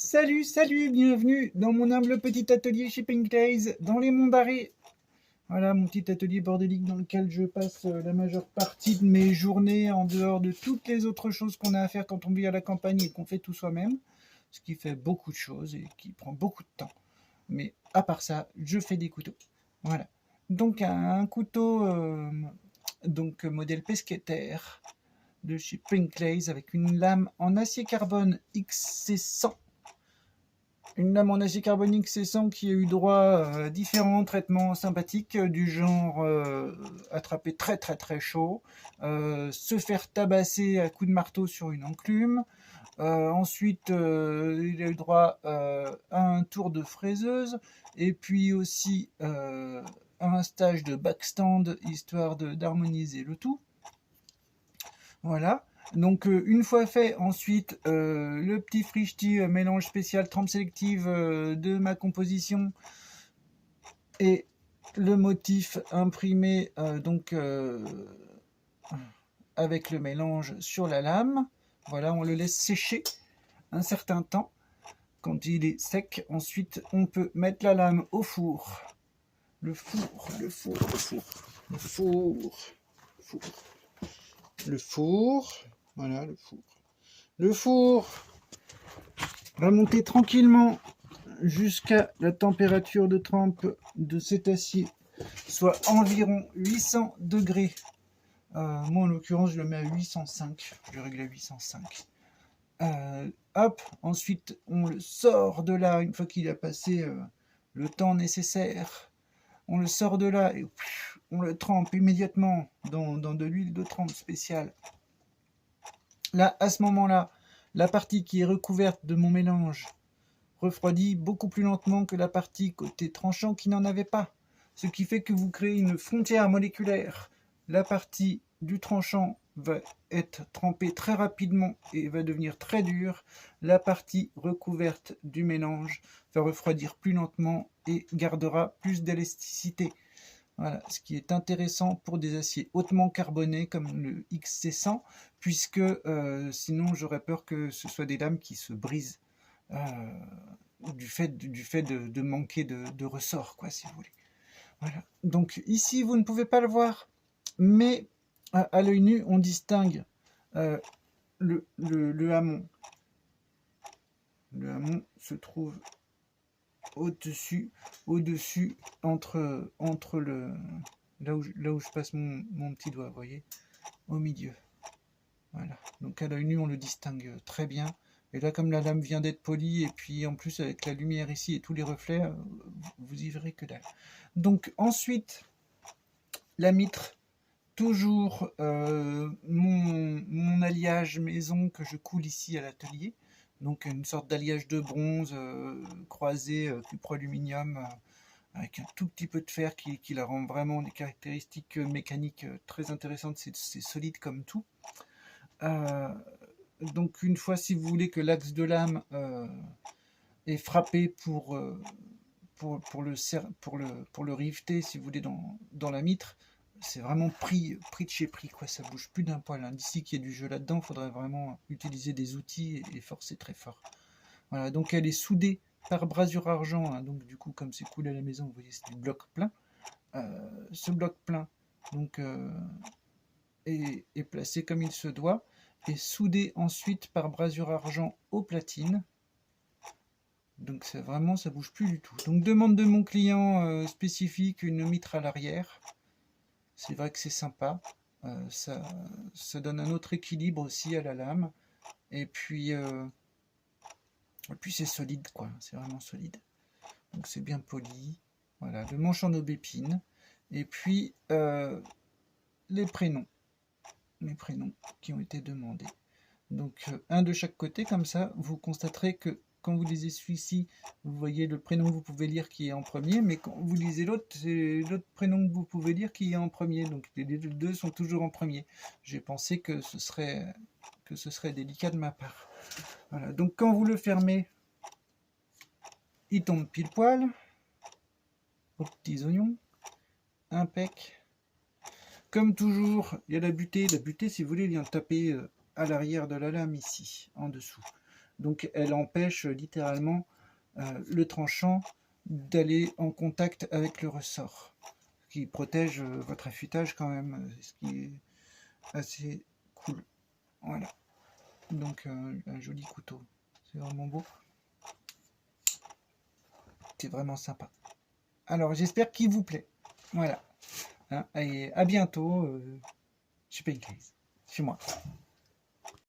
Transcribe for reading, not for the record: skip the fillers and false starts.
Salut, salut, bienvenue dans mon humble petit atelier chez Pinktails, dans les Monts d'Arrée. Voilà mon petit atelier bordélique dans lequel je passe la majeure partie de mes journées en dehors de toutes les autres choses qu'on a à faire quand on vit à la campagne et qu'on fait tout soi-même. Ce qui fait beaucoup de choses et qui prend beaucoup de temps. Mais à part ça, je fais des couteaux. Voilà. Donc un couteau modèle pesqueter de chez Pinktails avec une lame en acier carbone XC100. Une lame en acier carbonique C100 qui a eu droit à différents traitements sympathiques du genre attraper très chaud, se faire tabasser à coups de marteau sur une enclume. Ensuite, il a eu droit à un tour de fraiseuse et puis aussi un stage de backstand histoire d'harmoniser le tout. Voilà. Donc une fois fait, ensuite le petit frichti mélange spécial trempe sélective de ma composition et le motif imprimé avec le mélange sur la lame. Voilà, on le laisse sécher un certain temps. Quand il est sec, ensuite on peut mettre la lame au four. Le four. Voilà, le four. Le four va monter tranquillement jusqu'à la température de trempe de cet acier, soit environ 800 degrés. Moi, en l'occurrence, je le mets à 805. Je règle à 805. Hop, ensuite, on le sort de là, une fois qu'il a passé le temps nécessaire. On le sort de là et on le trempe immédiatement dans de l'huile de trempe spéciale. Là, à ce moment-là, la partie qui est recouverte de mon mélange refroidit beaucoup plus lentement que la partie côté tranchant qui n'en avait pas. Ce qui fait que vous créez une frontière moléculaire. La partie du tranchant va être trempée très rapidement et va devenir très dure. La partie recouverte du mélange va refroidir plus lentement et gardera plus d'élasticité. Voilà, ce qui est intéressant pour des aciers hautement carbonés comme le XC100, puisque sinon j'aurais peur que ce soit des lames qui se brisent du fait de manquer de ressort, quoi, si vous voulez. Voilà. Donc ici, vous ne pouvez pas le voir, mais à l'œil nu, on distingue le hamon. Le hamon se trouve au-dessus, entre le... Là où je passe mon petit doigt, vous voyez, au milieu. Voilà. Donc à l'œil nu, on le distingue très bien. Et là, comme la lame vient d'être polie, et puis en plus avec la lumière ici et tous les reflets, vous y verrez que dalle. Donc ensuite, la mitre, toujours mon alliage maison que je coule ici à l'atelier. Donc une sorte d'alliage de bronze croisé cupre aluminium avec un tout petit peu de fer qui la rend vraiment des caractéristiques mécaniques très intéressantes. C'est solide comme tout. Donc une fois, si vous voulez que l'axe de lame est frappé pour le riveter, si vous voulez, dans la mitre, c'est vraiment pris de chez pris, quoi. Ça bouge plus d'un poil. Hein. D'ici qu'il y ait du jeu là-dedans, il faudrait vraiment utiliser des outils et forcer très fort. Voilà, donc elle est soudée par brasure argent. Hein. Donc du coup, comme c'est coulé à la maison, vous voyez, c'est du bloc plein. Ce bloc plein, donc, est placé comme il se doit et soudé ensuite par brasure argent aux platines. Donc c'est vraiment, ça bouge plus du tout. Donc demande de mon client spécifique, une mitre à l'arrière. C'est vrai que c'est sympa. Ça donne un autre équilibre aussi à la lame. Et puis c'est solide, quoi. C'est vraiment solide. Donc c'est bien poli. Voilà, le manche en aubépine. Et puis les prénoms. Les prénoms qui ont été demandés. Donc un de chaque côté, comme ça, vous constaterez que quand vous lisez celui-ci, vous voyez le prénom que vous pouvez lire qui est en premier, mais quand vous lisez l'autre, c'est l'autre prénom que vous pouvez lire qui est en premier. Donc les deux sont toujours en premier. J'ai pensé que ce serait délicat de ma part. Voilà. Donc quand vous le fermez, il tombe pile poil, aux petits oignons, impec. Comme toujours, il y a la butée. La butée, si vous voulez, vient taper à l'arrière de la lame ici, en dessous. Donc elle empêche littéralement le tranchant d'aller en contact avec le ressort, ce qui protège votre affûtage quand même, ce qui est assez cool. Voilà, donc un joli couteau, c'est vraiment beau, c'est vraiment sympa. Alors j'espère qu'il vous plaît, voilà, hein, et à bientôt chez Pancase, chez moi.